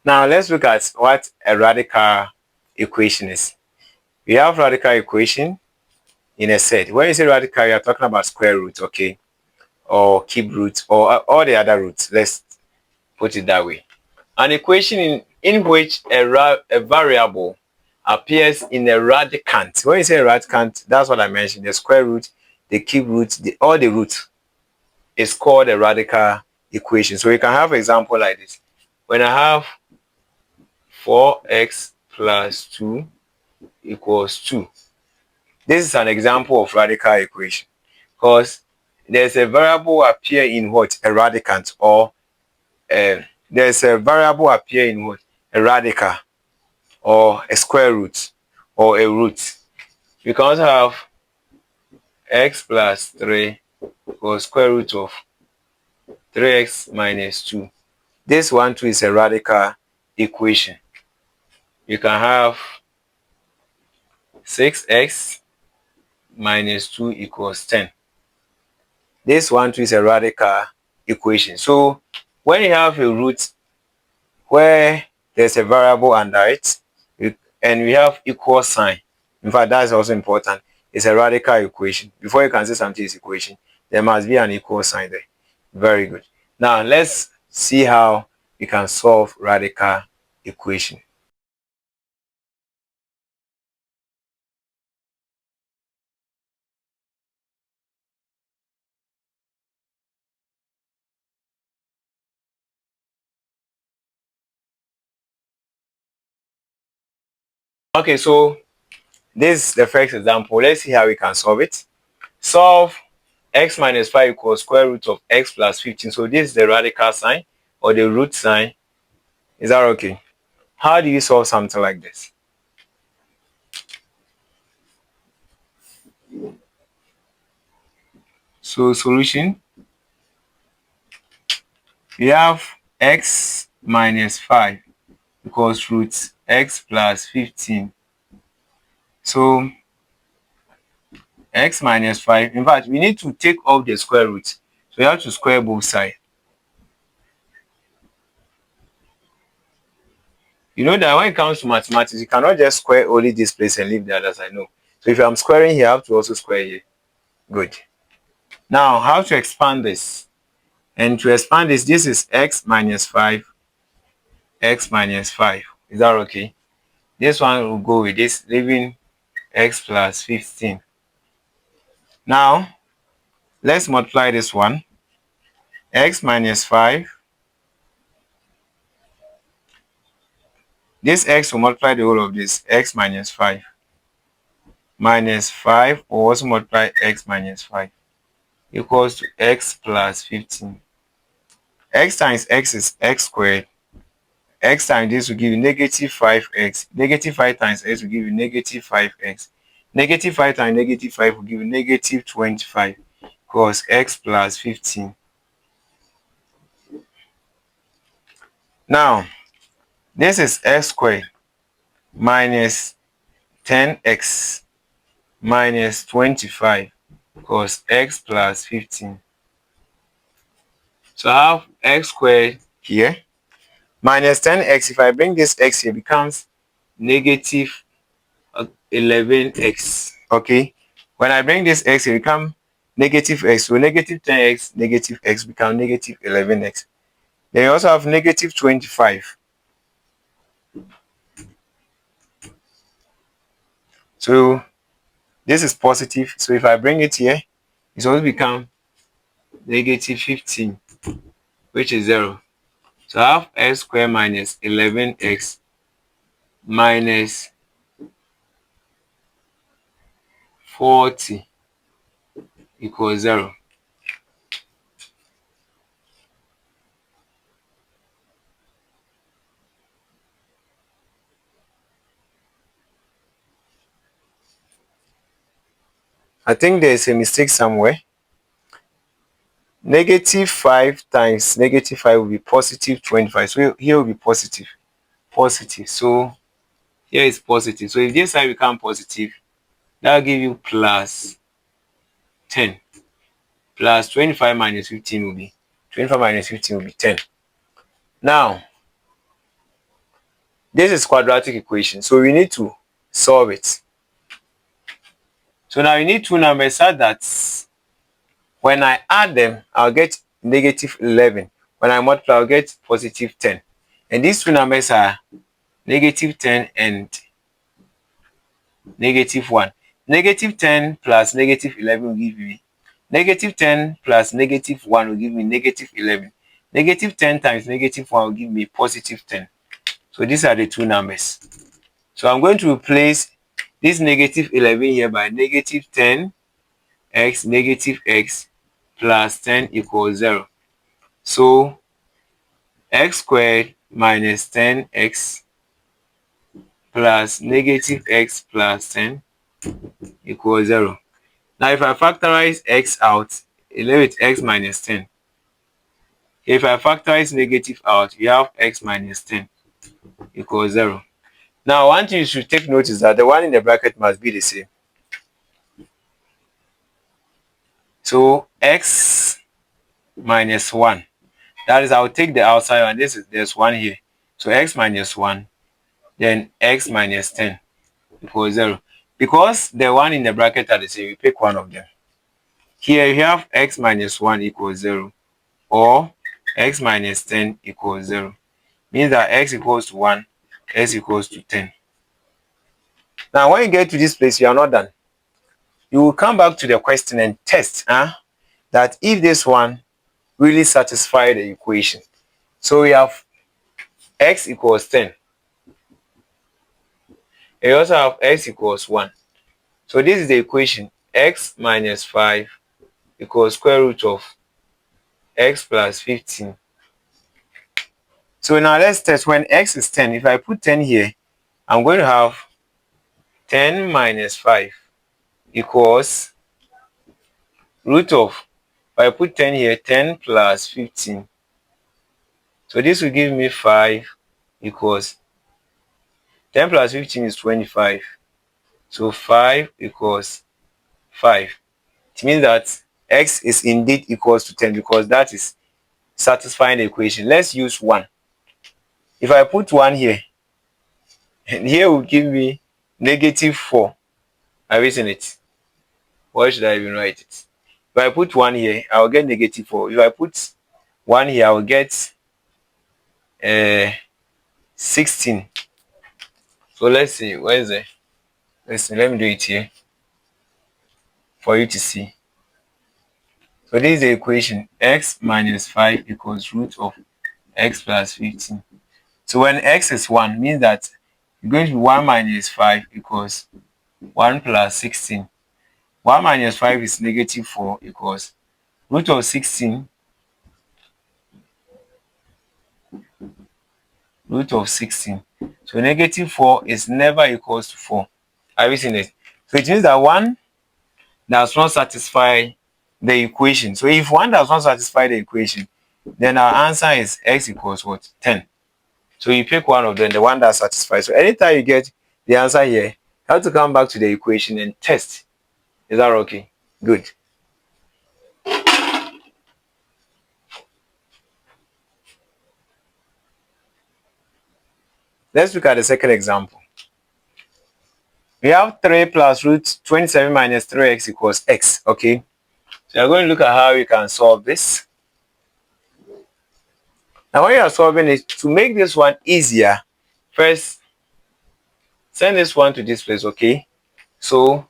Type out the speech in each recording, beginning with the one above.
Now let's look at what a radical equation is. We have radical equation in a set. When you say radical, you are talking about square root, okay, or cube root, or all the other roots. Let's put it that way. An equation in which a variable appears in a radicand. When you say radicand, that's what I mentioned. The square root, the cube root, all the roots is called a radical equation. So you can have an example like this. When I have 4x plus 2 equals 2. This is an example of radical equation because there's a variable appear in what? A radicand, or there's a variable appear in what? A radical, or a square root, or a root. You can also have x plus 3 equals square root of 3x minus 2. This one too is a radical equation. You can have 6x minus 2 equals 10. This one too is a radical equation. So when you have a root where there's a variable under it, and we have equal sign, in fact that's also important, it's a radical equation. Before you can say something is equation, there must be an equal sign there. Very good. Now let's see how we can solve radical equation. Okay, so this is the first example. Let's see how we can solve it. Solve x minus 5 equals square root of x plus 15. So this is the radical sign or the root sign. Is that okay? How do you solve something like this? So solution, we have x minus 5 equals root x plus 15. So x minus 5, in fact, we need to take off the square root. So we have to square both sides. You know that when it comes to mathematics, you cannot just square only this place and leave the others. I know. So if I'm squaring here, I have to also square here. Good. Now, how to expand this? And to expand this is x minus 5, x minus 5. Is that okay? This one will go with this, leaving x plus 15. Now, let's multiply this one. X minus 5. This x will multiply the whole of this, x minus 5. Minus 5 will also multiply x minus 5 equals to x plus 15. X times x is x squared. X times this will give you negative 5x. Negative 5 times x will give you negative 5x. Negative 5 times negative 5 will give you negative 25 equals x plus 15. Now, this is x squared minus 10x minus 25 equals x plus 15. So I have x squared here minus 10x. If I bring this x here, it becomes negative 11x. Okay, when I bring this x here, it becomes negative x. So negative 10x, negative x become negative 11x. Then you also have negative 25. So this is positive. So if I bring it here, it's also become negative 15, which is 0. So I have x squared minus 11x minus 40 equals 0. I think there's a mistake somewhere. Negative 5 times negative 5 will be positive 25. So here will be positive. Positive. So here is positive. So if this side become positive, that will give you plus 10. Plus 25 minus 15 will be 25 minus 15 will be 10. Now, This is quadratic equation, so we need to solve it. So now you need two numbers such that when I add them, I'll get negative 11. When I multiply, I'll get positive 10. And these two numbers are negative 10 and negative 1. Negative 10 plus negative 11 will give me negative 10 plus negative 1 will give me negative 11. Negative 10 times negative 1 will give me positive 10. So these are the two numbers. So I'm going to replace this negative 11 here by negative 10x negative x plus 10 equals 0. So x squared minus 10x plus negative x plus 10 equals 0. Now if I factorize x out, I leave it x minus 10. If I factorize negative out, we have x minus 10 equals 0. Now one thing you should take note is that the one in the bracket must be the same. So x minus 1. That is, I'll take the outside one. There's 1 here. So x minus 1, then x minus 10 equals 0. Because the one in the bracket are the same, we pick one of them. Here you have x minus 1 equals 0, or x minus 10 equals 0. Means that x equals to 1, x equals to 10. Now when you get to this place, you are not done. You will come back to the question and test that if this one really satisfies the equation. So we have x equals 10. And you also have x equals 1. So this is the equation. X minus 5 equals square root of x plus 15. So now let's test when x is 10. If I put 10 here, I'm going to have 10 minus 5 equals root of, if I put 10 here, 10 plus 15. So this will give me 5 equals 10 plus 15 is 25. So 5 equals 5. It means that x is indeed equals to 10 because that is satisfying the equation. Let's use 1. If I put 1 here, and here will give me negative 4. I've written it. Why should I even write it? If I put 1 here, I will get negative 4. If I put 1 here, I will get 16. So let's see. Where is it? Let's see. Let me do it here for you to see. So this is the equation. X minus 5 equals root of x plus 15. So when x is 1, means that it's going to be 1 minus 5 equals 1 plus 16. 1 minus 5 is negative 4 equals root of 16. Root of 16. So negative 4 is never equals to 4. Have you seen it? So it means that 1 does not satisfy the equation. So if 1 does not satisfy the equation, then our answer is x equals what? 10. So you pick one of them, the one that satisfies. So anytime you get the answer here, you have to come back to the equation and test. Is that okay? Good. Let's look at the second example. We have 3 plus root 27 minus 3x equals x. Okay. So we're going to look at how we can solve this. Now when you are solving it, to make this one easier, first send this one to this place, okay? So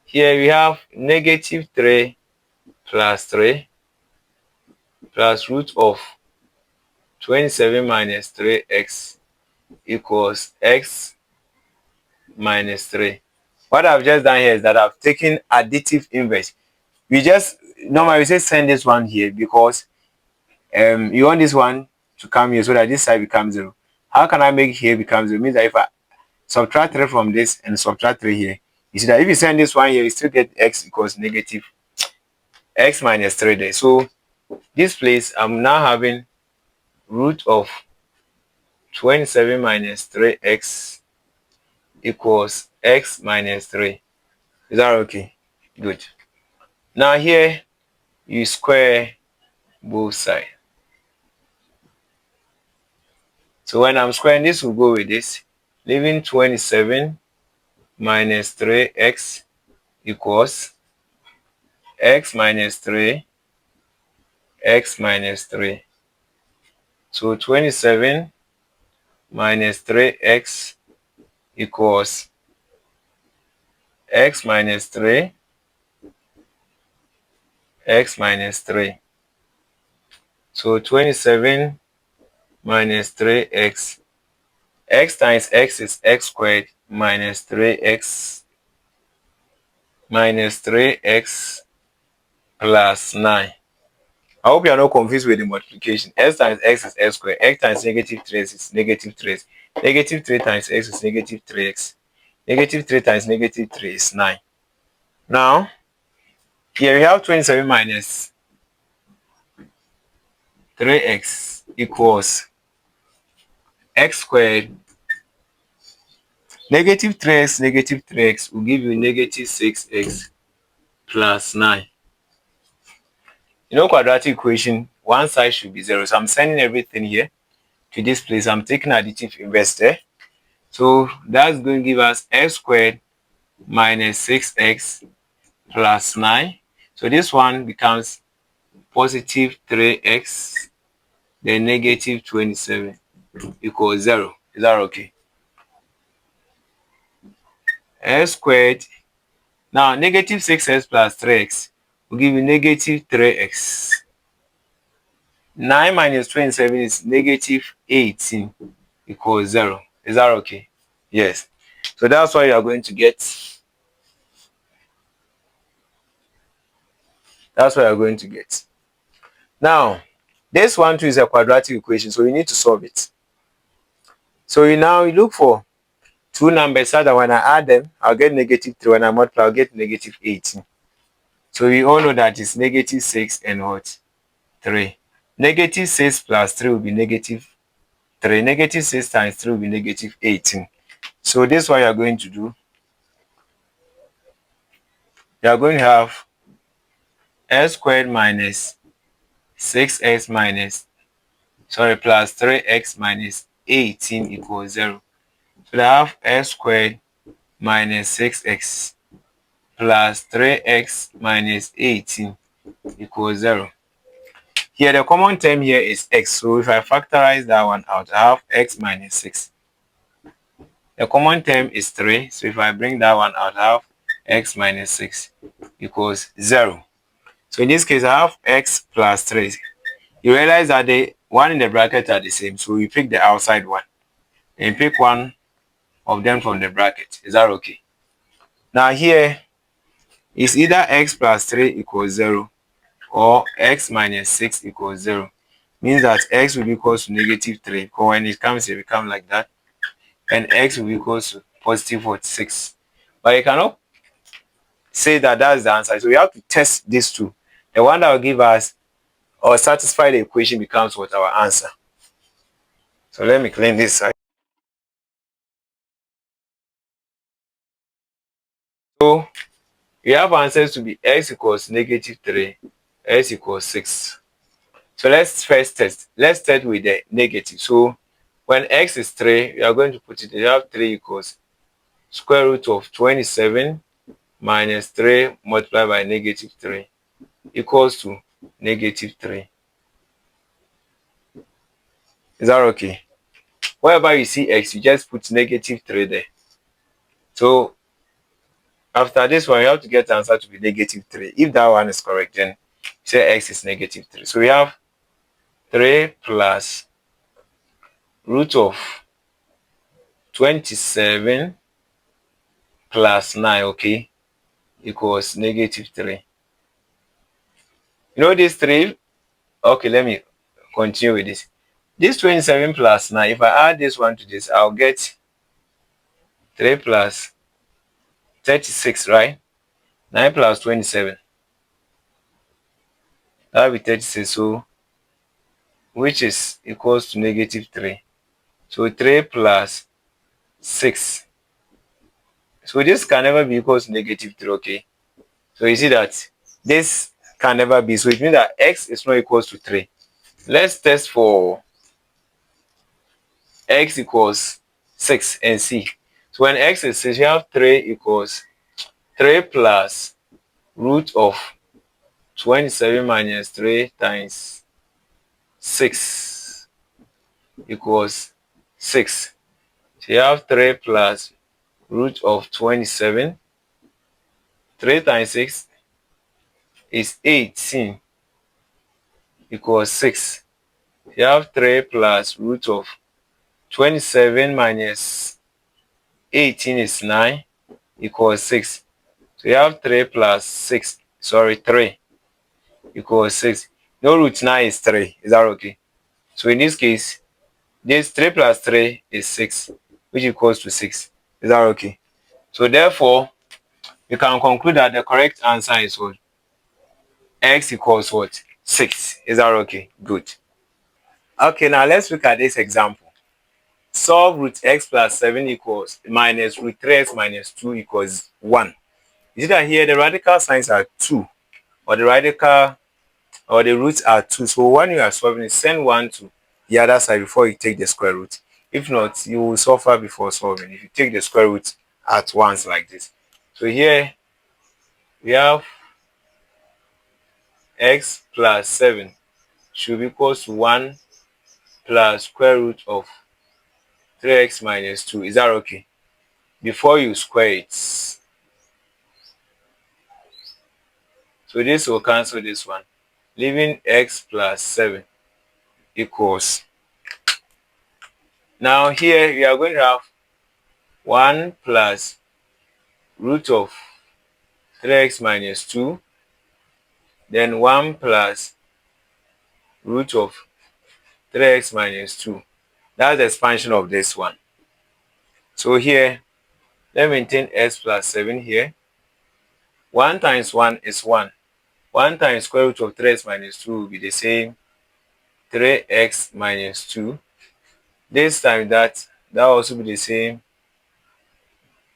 here we have negative 3 plus 3 plus root of 27 minus 3x equals x minus 3. What I've just done here is that I've taken additive inverse. We just normally we say send this one here because you want this one to come here so that this side becomes 0. How can I make here become 0? It means that if I subtract 3 from this and subtract 3 here, you see that if you send this one here, you still get x equals negative x minus 3 there. So this place, I'm now having root of 27 minus 3x equals x minus 3. Is that okay? Good. Now here, you square both sides. So when I'm squaring, this will go with this, leaving 27 minus 3x equals x minus 3, x minus 3. So 27 minus 3x equals x minus 3, x minus 3. So 27 minus 3x, x times x is x squared minus 3x minus 3x plus 9. I hope you are not confused with the multiplication. X times x is x squared. X times negative 3x is negative 3x. Negative 3 times x is negative 3x. Negative 3 times negative 3 is 9. Now, here we have 27 minus 3x equals x squared. Negative 3x will give you negative 6x plus 9. You know, quadratic equation, one side should be 0. So I'm sending everything here to this place. I'm taking additive inverse there. So that's going to give us x squared minus 6x plus 9. So this one becomes positive 3x, then negative 27 equals 0. Is that okay? X squared. Now, negative 6x plus 3x will give you negative 3x. 9 minus 27 is negative 18 equals 0. Is that okay? Yes. So that's what you are going to get. That's what you're going to get. Now, this one too is a quadratic equation, so you need to solve it. So you look for two numbers so that when I add them, I'll get negative 3. When I multiply, I'll get negative 18. So we all know that it's negative 6 and what? 3. Negative 6 plus 3 will be negative 3. Negative 6 times 3 will be negative 18. So this is what you're going to do. You're going to have x squared minus 6x plus 3x minus 18 equals 0. So I have x squared minus 6x plus 3x minus 18 equals 0. Here the common term here is x. So if I factorize that one out, I have x minus 6. The common term is 3. So if I bring that one out, I have x minus 6 equals 0. So in this case, I have x plus 3. You realize that the one in the bracket are the same. So we pick the outside one and pick one of them from the bracket. Is that okay? Now here is either x plus 3 equals 0 or x minus 6 equals 0. Means that x will be equals to negative 3. Because when it comes, it becomes like that. And x will be equals to positive 46. But you cannot say that that's the answer. So we have to test these two. The one that will give us or satisfy the equation becomes what our answer. So let me clean this side. So we have answers to be x equals negative 3, x equals 6. So let's first test. Let's start with the negative. So when x is 3, we are going to put it, you have 3 equals square root of 27 minus 3 multiplied by negative 3 equals to negative 3. Is that okay? Wherever you see x, you just put negative 3 there. So after this one, you have to get the answer to be negative 3. If that one is correct, then say x is negative 3. So we have 3 plus root of 27 plus 9, okay, equals negative 3. You know this 3? Okay, let me continue with this. This 27 plus 9, if I add this one to this, I'll get 3 plus 36, right? 9 plus 27. That will be 36, so which is equals to negative 3. So 3 plus 6. So this can never be equals to negative 3, okay? So you see that this can never be. So it means that x is not equals to 3. Let's test for x equals 6 and c. So when x is 6, you have 3 equals 3 plus root of 27 minus 3 times 6 equals 6. So you have 3 plus root of 27. 3 times 6 is 18 equals 6. You have 3 plus root of 27 minus 18 is 9 equals 6. So you have 3 plus 6, sorry, 3 equals 6. No, root 9 is 3. Is that okay? So in this case, this 3 plus 3 is 6, which equals to 6. Is that okay? So therefore, you can conclude that the correct answer is what? X equals what? 6. Is that okay? Good. Okay, now let's look at this example. Solve root x plus 7 equals minus root 3x minus 2 equals 1. You see that here the radical signs are 2, or the radical or the roots are 2. So when you are solving it, send 1 to the other side before you take the square root. If not, you will suffer before solving if you take the square root at once like this. So here we have x plus 7 should be equal to 1 plus square root of 3x minus 2. Is that okay? Before you square it. So this will cancel this one, leaving x plus 7 equals. Now here we are going to have 1 plus root of 3x minus 2, then 1 plus root of 3x minus 2. That's the expansion of this one. So here, let me maintain x plus 7 here. 1 times 1 is 1. 1 times square root of 3x minus 2 will be the same 3x minus 2. This time that will also be the same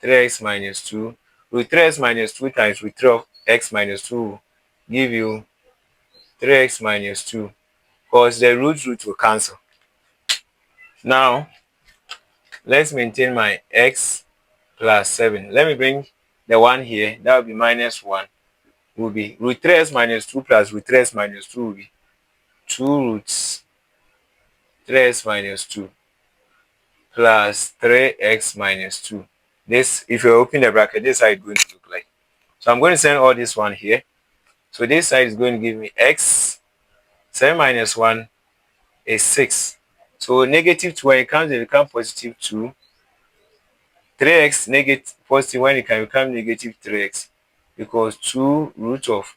3x minus 2. Root 3x minus 2 times root 3 of x minus 2 will give you 3x minus 2, because the root will cancel. Now, let's maintain my x plus 7. Let me bring the 1 here. That will be minus 1. Will be root 3x minus 2 plus root 3x minus 2 will be 2 roots 3x minus 2 plus 3x minus 2. This, if you open the bracket, this is how it's going to look like. So I'm going to send all this one here. So this side is going to give me x. 7 minus 1 is 6. So negative 2, when it comes, it becomes positive 2. 3x negative positive, when it can become negative 3x, equals 2 root of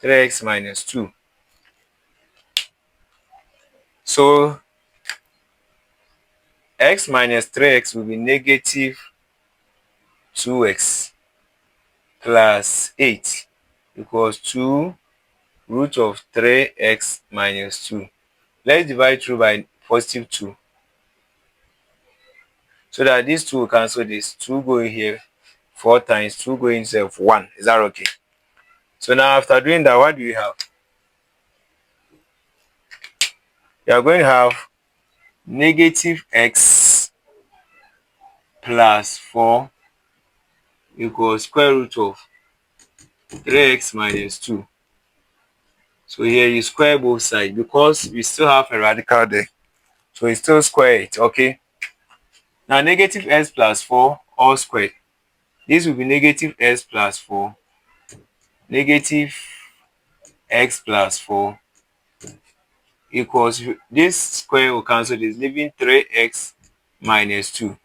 3x minus 2. So x minus 3x will be negative 2x plus 8 equals 2 root of 3x minus 2. Let's divide through by positive 2. So that these two will cancel this. 2 going here 4 times 2 going instead of 1. Is that okay? So now after doing that, what do you have? You are going to have negative x plus 4 equals square root of 3x minus 2. So here you square both sides because we still have a radical there. So you still square it, okay? Now negative x plus 4 all squared. This will be negative x plus 4, negative x plus 4 equals, this square will cancel this, leaving 3x minus 2.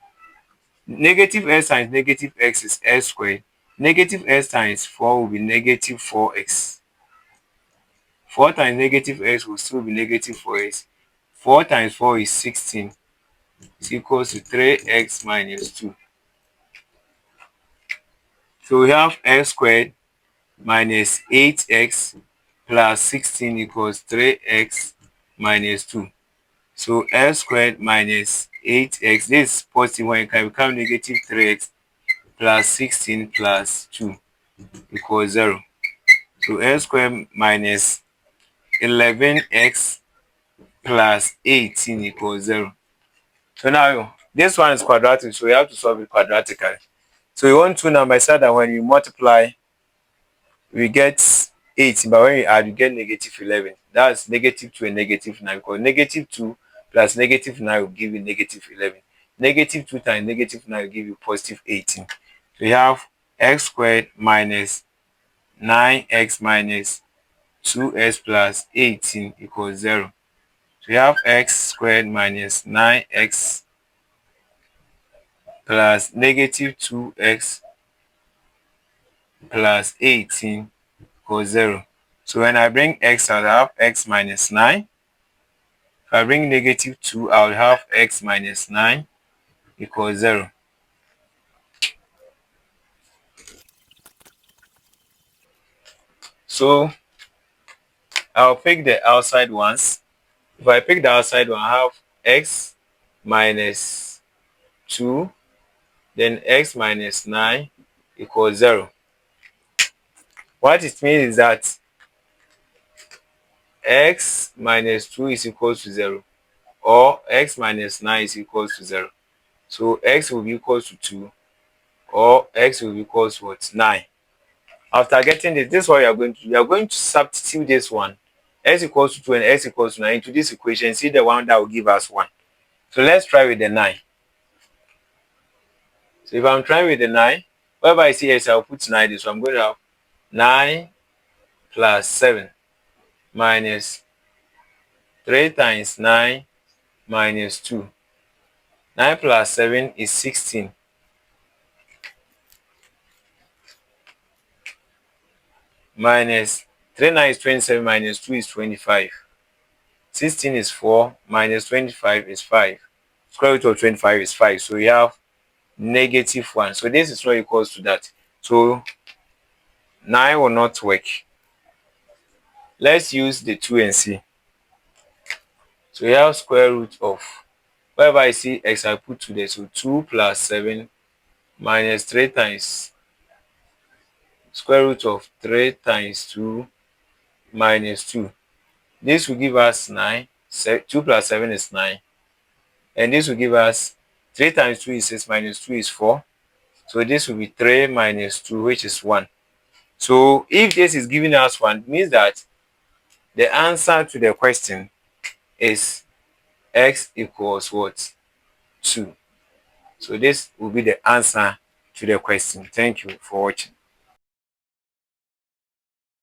Negative x times negative x is x squared. Negative x times 4 will be negative 4x. 4 times negative x will still be negative 4x. 4 times 4 is 16. It's equals to 3x minus 2. So we have x squared minus 8x plus 16 equals 3x minus 2. So x squared minus 8x, this is positive when it can become negative 3x plus 16 plus 2 equals 0. So x squared minus 11x plus 18 equals 0. So now this one is quadratic, so we have to solve it quadratically. So we want two numbers so that when you multiply, we get 8, but when you add, you get negative 11. That's negative 2 and negative 9, because negative 2 plus negative 9 will give you negative 11. Negative 2 times negative 9 will give you positive 18. So you have x squared minus 9x minus 2x plus 18 equals 0. So you have x squared minus 9x plus negative 2x plus 18 equals 0. So when I bring x out, I have x minus 9. If I bring negative 2, I'll have x minus 9 equals 0. So I'll pick the outside ones. If I pick the outside one, I have x minus 2, then x minus 9 equals 0. What it means is that x minus 2 is equals to 0, or x minus 9 is equals to 0. So x will be equals to 2, or x will be equals to what? 9. After getting this is what you are going to do. You are going to substitute this one, x equals to 2 and x equals to 9, into this equation. See the one that will give us 1. So let's try with the 9. So if I'm trying with the 9, wherever I see x, I'll put 9 this. So I'm going to have 9 plus 7 minus 3 times 9 minus 2. 9 plus 7 is 16. Minus 3 9 is 27, minus 2 is 25. 16 is 4, minus 25 is 5. Square root of 25 is 5. So we have negative 1. So this is not equals to that. So 9 will not work. Let's use the 2 and see. So we have square root of, wherever I see x, I put 2 there. So 2 plus 7 minus 3 times square root of 3 times 2 minus 2. This will give us 9. 2 plus 7 is 9. And this will give us 3 times 2 is 6, minus 2 is 4. So this will be 3 minus 2, which is 1. So if this is giving us 1, it means that the answer to the question is x equals what? 2. So this will be the answer to the question. Thank you for watching.